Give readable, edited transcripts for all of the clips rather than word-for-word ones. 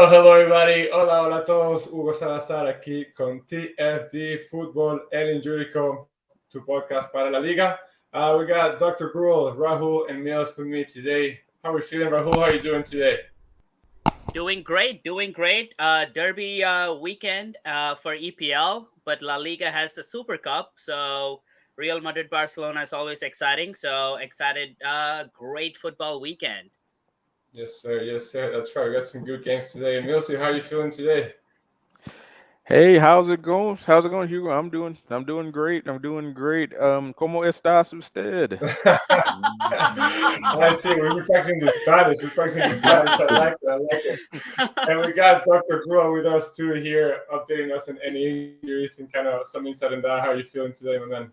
Hello everybody, hola a todos, Hugo Salazar aquí con TFD Futbol, el Injurico, tu podcast para la Liga. We got Dr. Gruel, Rahul, and Mills with me today. How are we feeling, Rahul? How are you doing today? Doing great, doing great. Derby weekend for EPL, but La Liga has the Super Cup, so Real Madrid Barcelona is always exciting. So excited, great football weekend. Yes, sir, that's right. We got some good games today. Mills, how are you feeling today? Hey, how's it going? How's it going, Hugo? I'm doing great. I'm doing great. ¿Cómo estás usted? I see, we're practicing the Spanish. We're practicing the Spanish. I like it. And we got Dr. Gruel with us too here, updating us on any injuries and kind of some insight on that. How are you feeling today, my man?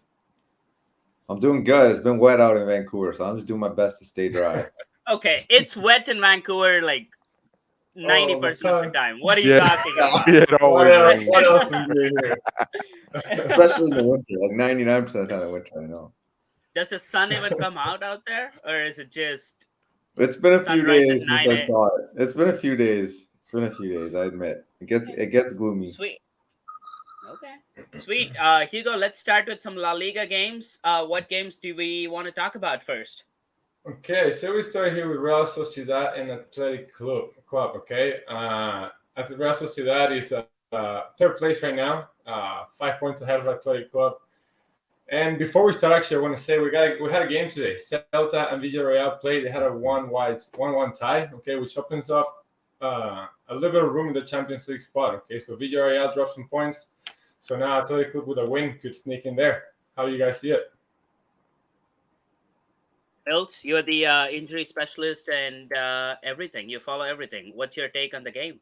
I'm doing good. It's been wet out in Vancouver, so I'm just doing my best to stay dry. Okay, it's wet in Vancouver like All the 90% of the time. time. What are you Yeah, talking about? yeah, it What always else? rains. What else is new here? Especially in the winter, like 99% of the time in the winter, I know. Does the sun even come out there, or is it just It's been a few sunrise at days since 9 I a.m.? saw it. It's been a few days. I admit. It gets gloomy. Sweet. Okay. Sweet. Hugo, let's start with some La Liga games. What games do we want to talk about first? Okay, so we start here with Real Sociedad and Athletic Club. Okay, Real Sociedad is third place right now, 5 points ahead of Athletic Club. And before we start, actually, I want to say we had a game today. Celta and Villarreal played. They had a 1-1 tie. Okay, which opens up a little bit of room in the Champions League spot. Okay, so Villarreal dropped some points. So now Athletic Club with a win could sneak in there. How do you guys see it? Else, you're the injury specialist and everything. You follow everything. What's your take on the game?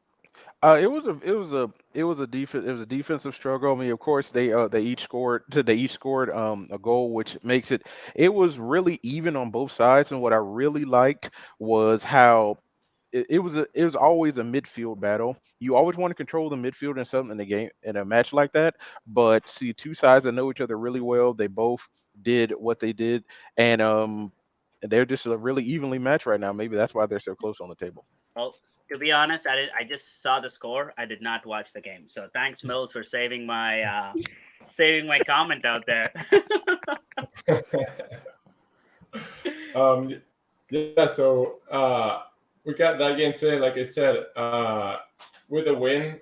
It was a defensive struggle. I mean, of course, they each scored a goal, which makes it was really even on both sides. And what I really liked was how it was always a midfield battle. You always want to control the midfield in something in the game in a match like that. But see, two sides that know each other really well. They both did what they did, and they're just a really evenly matched right now. Maybe that's why they're so close on the table. Well, to be honest, I just saw the score. I did not watch the game. So thanks, Mills, for saving my comment out there. um, yeah, so we got that game today. Like I said, with a win,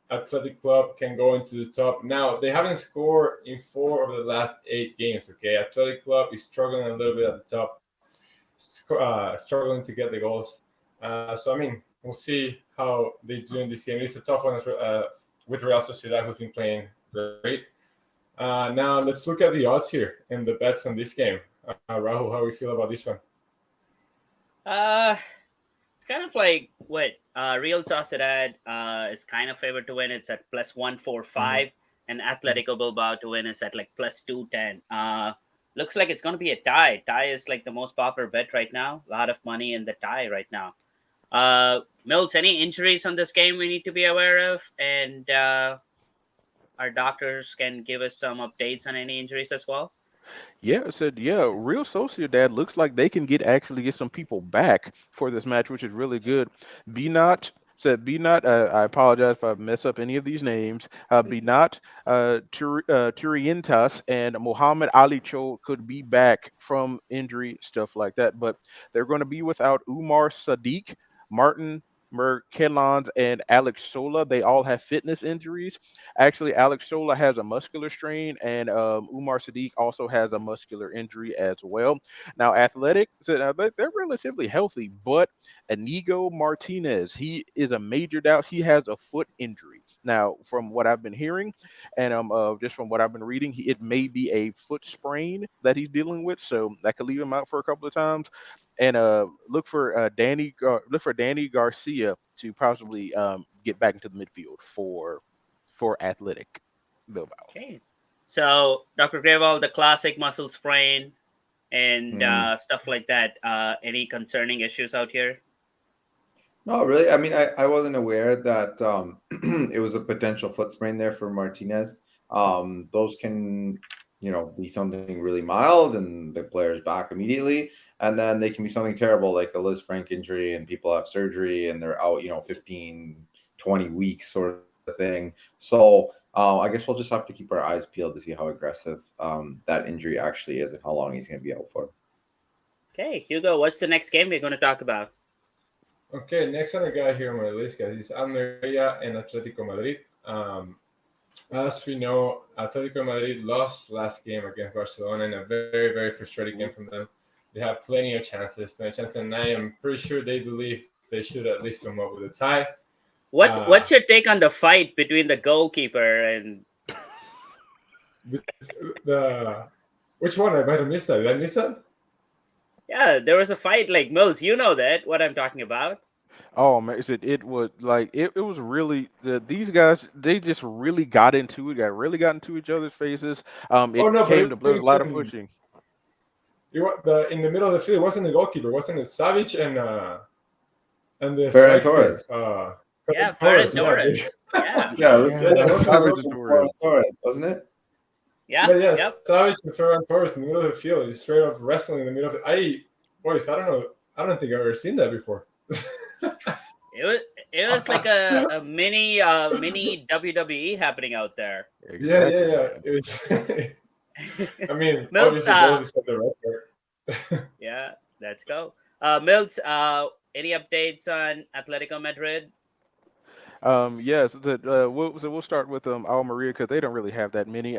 Athletic Club can go into the top. Now they haven't scored in 4 of the last 8 games. Okay, Athletic Club is struggling a little bit at the top, struggling to get the goals. So I mean, we'll see how they do in this game. It's a tough one with Real Sociedad, who's been playing great. Now let's look at the odds here and the bets on this game. Rahul, how do we feel about this one? uh, it's kind of like what Real Sociedad is kind of favored to win. It's at plus 145, and Atletico Bilbao to win is at like plus 210. Looks like it's going to be a tie. Tie is like the most popular bet right now. A lot of money in the tie right now. Mills, any injuries on this game we need to be aware of? And our doctors can give us some updates on any injuries as well. Yeah, I said, yeah, Real Sociedad looks like they can get some people back for this match, which is really good. Binat Binat, I apologize if I mess up any of these names. Binat, Turientas, and Muhammad Ali Cho could be back from injury, stuff like that. But they're going to be without Umar Sadiq, Martin Merkelans, and Alex Sola. They all have fitness injuries. Actually, Alex Sola has a muscular strain, and Umar Sadiq also has a muscular injury as well. Now, Athletic, so now they're relatively healthy, but Inigo Martinez, he is a major doubt. He has a foot injury. Now, from what I've been hearing, and just from what I've been reading, it may be a foot sprain that he's dealing with, so that could leave him out for a couple of times. And look for Danny Garcia to possibly get back into the midfield for Athletic Bilbao. Okay. So, Dr. Grewal, the classic muscle sprain and Mm. stuff like that. Any concerning issues out here? No, really. I mean, I wasn't aware that it was a potential foot sprain there for Martinez. Those can be something really mild and the player's back immediately, and then they can be something terrible like a Liz Frank injury and people have surgery and they're out 15, 20 weeks sort of thing. So I guess we'll just have to keep our eyes peeled to see how aggressive that injury actually is and how long he's going to be out for. Okay, Hugo, what's the next game we're going to talk about? Okay, next one I got here on my list, guys, is Almeria and Atletico Madrid. As we know, Atletico Madrid lost last game against Barcelona in a very, very frustrating game from them. They have plenty of chances, and I am pretty sure they believe they should at least come up with a tie. What's your take on the fight between the goalkeeper and the which one? I might have missed that. Did I miss that? Yeah, there was a fight like Mills. You know that what I'm talking about. Oh man, it was like it was really these guys, they just really got into it, got into each other's faces. It Oh no, but came it to blows, a was lot of pushing. in the middle of the field. It wasn't the goalkeeper. It wasn't it Savic and the Ferran striker, Torres. Yeah, Ferran Torres. Yeah. Yeah, it was Yeah, that was Savage Savage and Torres. Torres, wasn't it? Yeah. Yeah, Yep. Savic and Ferran Torres in the middle of the field. He's straight up wrestling in the middle of it. Boys, I don't know. I don't think I've ever seen that before. It was like a mini WWE happening out there. Exactly. Yeah. It was, I mean, Mills, obviously both is the record. Yeah, let's go. Mills, any updates on Atletico Madrid? Yes, we'll start with Almeria because they don't really have that many.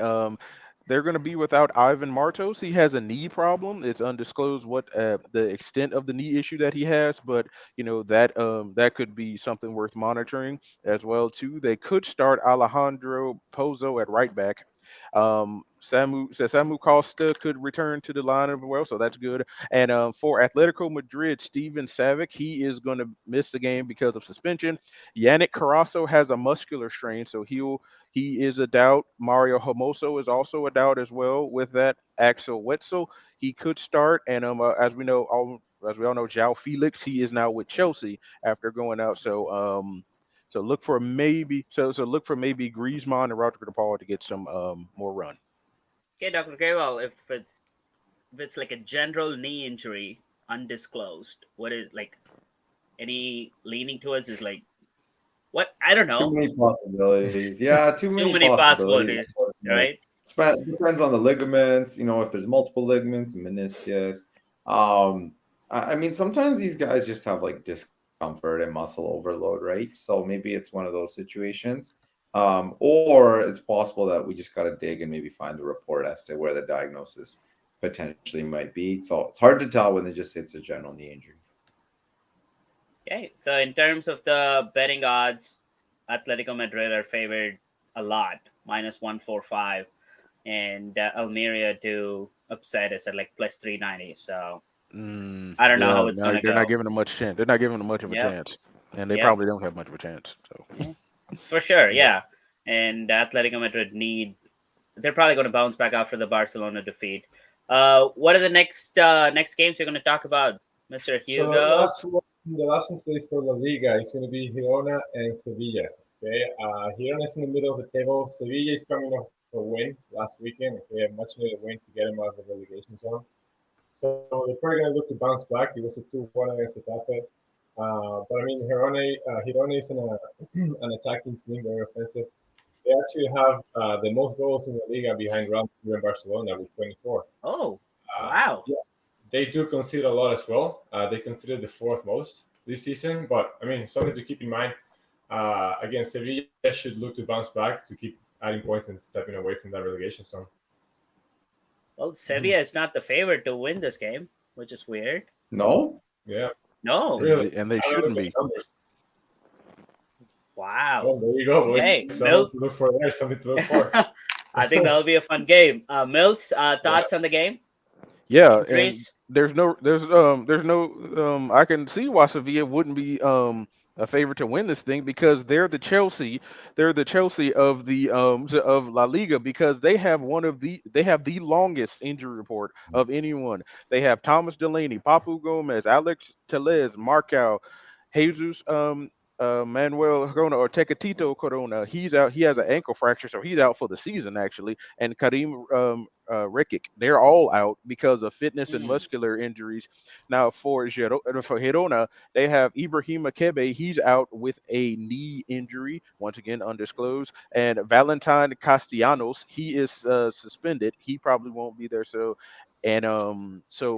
They're going to be without Ivan Martos. He has a knee problem. It's undisclosed what the extent of the knee issue that he has, but that could be something worth monitoring as well too. They could start Alejandro Pozo at right back. Samu Costa could return to the line as well, so that's good. And for Atletico Madrid, Steven Savic, he is going to miss the game because of suspension. Yannick Carrasco has a muscular strain, so he is a doubt. Mario Hermoso is also a doubt as well. With that, Axel Wetzel, he could start. And as we all know, João Felix, he is now with Chelsea after going out. So look for maybe Griezmann and Rodrigo de Paul to get some more run. Okay, Dr. Grewal, if it's like a general knee injury, undisclosed, what is like any leaning towards is like what? I don't know. Too many possibilities. Yeah, too many possibilities. Right? Depends on the ligaments. If there's multiple ligaments, meniscus. I mean, sometimes these guys just have like discomfort and muscle overload, right? So maybe it's one of those situations. Or it's possible that we just got to dig and maybe find the report as to where the diagnosis potentially might be. So it's hard to tell when they just say it's a general knee injury. Okay, so in terms of the betting odds, Atletico Madrid are favored a lot, -145, and Almeria to upset us at like +390. So I don't know how it's going to go. They're not giving them much chance. They're not giving them much of a chance, and they probably don't have much of a chance. So for sure, yeah. And Atletico Madrid they're probably going to bounce back after the Barcelona defeat. What are the next games you're going to talk about, Mr. Hugo? So the last one today for La Liga is going to be Girona and Sevilla. Okay, Girona is in the middle of the table. Sevilla is coming off a win last weekend. Okay, a much needed win to get them out of the relegation zone. So they're probably going to look to bounce back. It was a 2-1 against Getafe. But I mean, Girona is an attacking team, very offensive. They actually have the most goals in the Liga behind Real Madrid and Barcelona with 24. Oh, wow. Yeah, they do concede a lot as well. They conceded the fourth most this season. But I mean, something to keep in mind. Again, Sevilla should look to bounce back to keep adding points and stepping away from that relegation zone. Well, Sevilla is not the favorite to win this game, which is weird. No? Yeah. No. Really? And they shouldn't be. Wow. Oh, there you go. Hey, something to look for there. Something to look for. I think that'll be a fun game. Mills, thoughts on the game? Yeah, and there's no I can see why Sevilla wouldn't be a favorite to win this thing because they're the Chelsea of the of La Liga because they have the longest injury report of anyone. They have Thomas Delaney, Papu Gomez, Alex Tellez, Marcao, Jesus Manuel Corona or Tecatito Corona, he's out. He has an ankle fracture, so he's out for the season actually. And Karim Rekic, they're all out because of fitness and muscular injuries. Now for Girona, they have Ibrahim Kebe. He's out with a knee injury, once again undisclosed. And Valentine Castellanos, he is suspended. He probably won't be there. So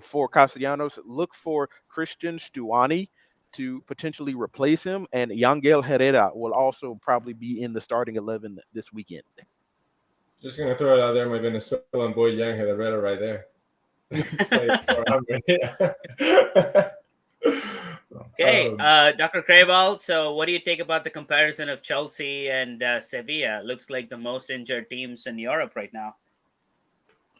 for Castellanos, look for Christian Stuani to potentially replace him, and Yangel Herrera will also probably be in the starting 11 this weekend. Just gonna throw it out there, my Venezuelan boy Yang Herrera right there. Okay, Dr. Craval, so what do you think about the comparison of Chelsea and Sevilla? Looks like the most injured teams in Europe right now.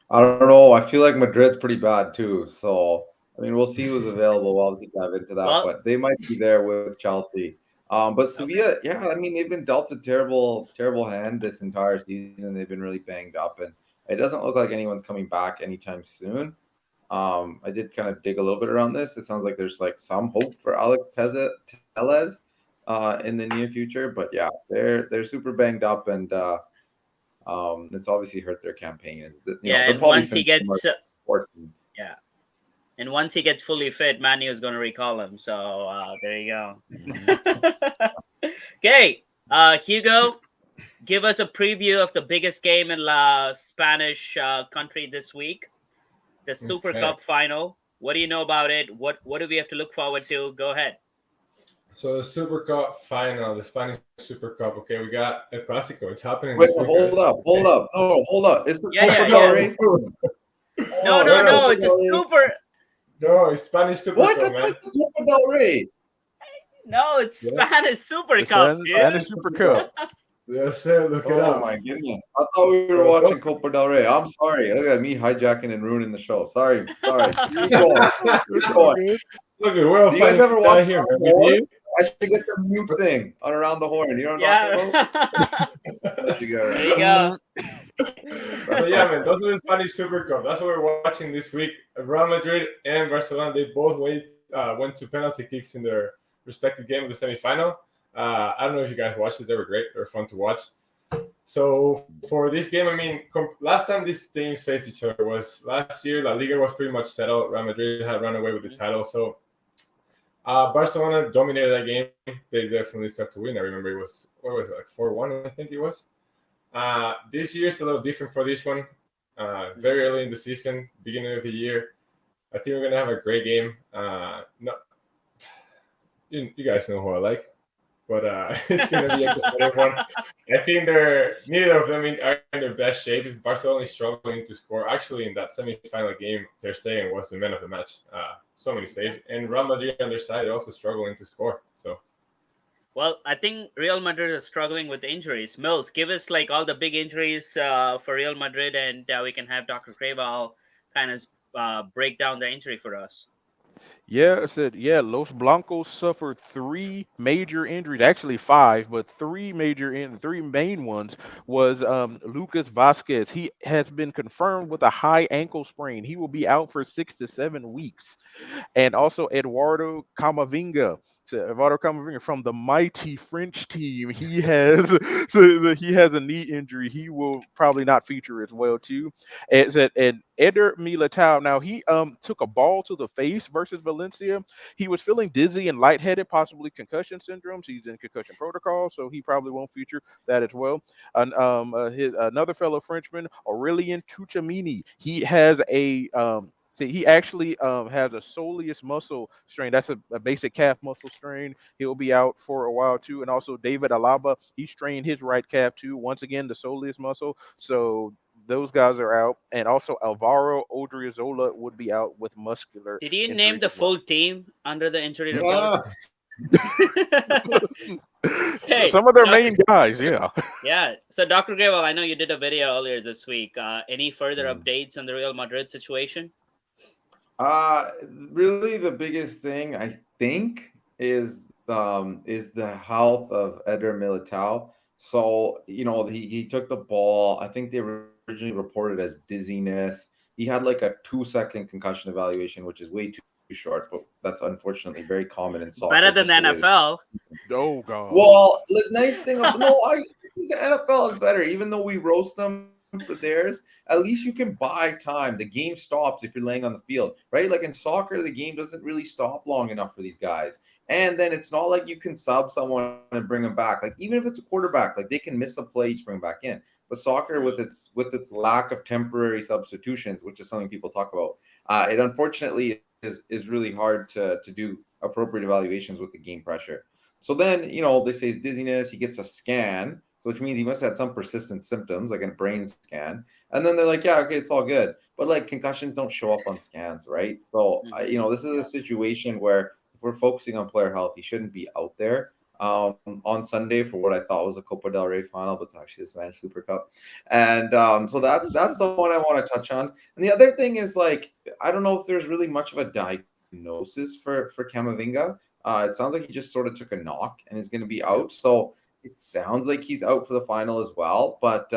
I don't know. I feel like Madrid's pretty bad too. So, I mean, we'll see who's available. We'll obviously dive into that, but they might be there with Chelsea. But Sevilla, yeah, I mean, they've been dealt a terrible, terrible hand this entire season. They've been really banged up, and it doesn't look like anyone's coming back anytime soon. I did kind of dig a little bit around this. It sounds like there's like some hope for Alex Tellez in the near future, but yeah, they're super banged up, and it's obviously hurt their campaign. And once he gets and once he gets fully fit, Manu is going to recall him. So there you go. Okay, Hugo, give us a preview of the biggest game in La Spanish country this week, the Super Cup final. What do you know about it? What do we have to look forward to? Go ahead. So the Super Cup final, the Spanish Super Cup. Okay, we got El Clásico. It's happening. Wait, hold up. No, hold up. It's the Copa del Rey. No, it's a Super. No, it's Spanish Super Cup. What? That's the Copa del Rey. No, it's Spanish Super Cup. Spanish Super Cup. Yes, sir. Look it up. Oh my goodness! I thought we were watching Copa del Rey. I'm sorry. Look at me hijacking and ruining the show. Sorry. Keep going. Look, we're all you guys ever watch here. I should get the mute thing on Around the Horn. You know what I'm talking about? That's what you got. There you go. So yeah, man, those are the Spanish Super Cup. That's what we're watching this week. Real Madrid and Barcelona, they both went to penalty kicks in their respective game of the semifinal. I don't know if you guys watched it. They were great. They were fun to watch. So for this game, I mean, last time these teams faced each other was last year. La Liga was pretty much settled. Real Madrid had run away with the title. So Barcelona dominated that game. They definitely started to win. I remember it was, like 4-1, I think it was. This year is a little different for this one. Very early in the season, beginning of the year. I think we're going to have a great game. You guys know who I like. But it's going to be a competitive one. I think neither of them are in their best shape. Barcelona is struggling to score. Actually, in that semi-final game, Ter Stegen was the man of the match. So many saves. And Real Madrid on their side, they're also struggling to score. So, well, I think Real Madrid is struggling with injuries. Mills, give us like all the big injuries for Real Madrid, and we can have Dr. Craval kind of break down the injury for us. Yeah, I said, Los Blancos suffered 3 major injuries, actually 5, but 3 main ones was Lucas Vasquez. He has been confirmed with a high ankle sprain. He will be out for 6 to 7 weeks. And also Eduardo Camavinga from the mighty French team. He has a knee injury. He will probably not feature as well too. And Eder Militao. Now he took a ball to the face versus Valencia. He was feeling dizzy and lightheaded, possibly concussion syndromes. He's in concussion protocol, so he probably won't feature that as well. And another fellow Frenchman, Aurelien Tchouameni. He has he actually has a soleus muscle strain. That's a basic calf muscle strain. He'll be out for a while too. And also David Alaba, he strained his right calf too. Once again, the soleus muscle. So those guys are out. And also Alvaro Odriozola would be out with muscular. Did you name the full team under the injury report? Hey, some of their main guys, yeah. Yeah. So Dr. Grewal, I know you did a video earlier this week. Any further updates on the Real Madrid situation? Really, the biggest thing I think is the health of Eder Militao. So he took the ball. I think they originally reported as dizziness. He had like a 2-second concussion evaluation, which is way too short, but that's unfortunately very common in soccer. Better than the NFL. Oh God. Well, the nice thing, I think the NFL is better, even though we roast them for theirs. At least you can buy time. The game stops if you're laying on the field, right? Like in soccer, the game doesn't really stop long enough for these guys. And then it's not like you can sub someone and bring them back. Like even if it's a quarterback, like they can miss a play to bring back in. But soccer, with its lack of temporary substitutions, which is something people talk about, it unfortunately is really hard to do appropriate evaluations with the game pressure. So then, they say it's dizziness. He gets a scan, so which means he must have had some persistent symptoms, like a brain scan. And then they're like, yeah, okay, it's all good. But like concussions don't show up on scans, right? So, this is a situation where if we're focusing on player health, he shouldn't be out there on Sunday for what I thought was a Copa del Rey final, but it's actually the Spanish Super Cup. And so that's the one I want to touch on. And the other thing is, like, I don't know if there's really much of a diagnosis for Camavinga. It sounds like he just sort of took a knock and is going to be out. So it sounds like he's out for the final as well. But,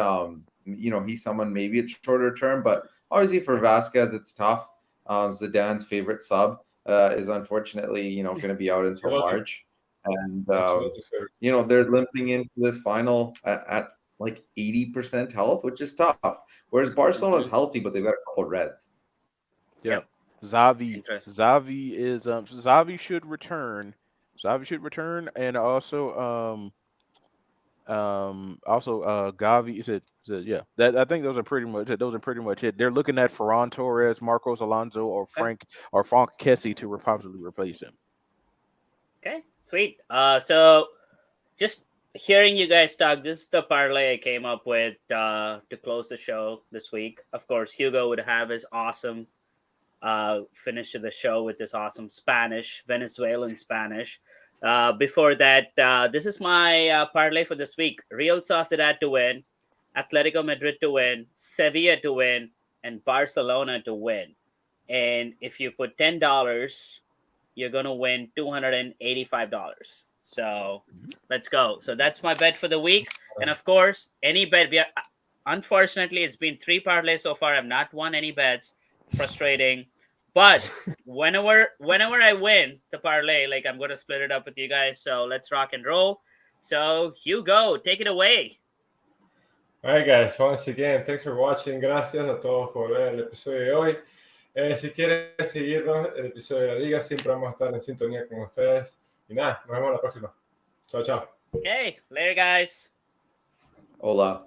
he's someone, maybe it's shorter term. But obviously for Vasquez, it's tough. Zidane's favorite sub is unfortunately, going to be out until March. And, they're limping into this final at like 80% health, which is tough. Whereas Barcelona's healthy, but they've got a couple of reds. Yep. Xavi is Xavi should return. Xavi should return, and also Gavi is it yeah. That I think those are pretty much it. They're looking at Ferran Torres, Marcos Alonso, or Frank Kessie to possibly replace him. Okay, sweet. So just hearing you guys talk, this is the parlay I came up with to close the show this week. Of course, Hugo would have his awesome finish to the show with this awesome Venezuelan Spanish. Before that, this is my parlay for this week. Real Sociedad to win, Atletico Madrid to win, Sevilla to win, and Barcelona to win. And if you put $10, you're going to win $285. So let's go. So that's my bet for the week. And of course, any bet, unfortunately, it's been 3 parlays so far. I've not won any bets. Frustrating. But whenever I win the parlay, like, I'm going to split it up with you guys. So let's rock and roll. So Hugo, take it away. All right, guys. Once again, thanks for watching. Gracias a todos por ver el episodio de hoy. Si quieren seguirnos, el episodio de la Liga, siempre vamos a estar en sintonía con ustedes. Y nada, nos vemos la próxima. Chao, chao. Okay, later, guys. Hola.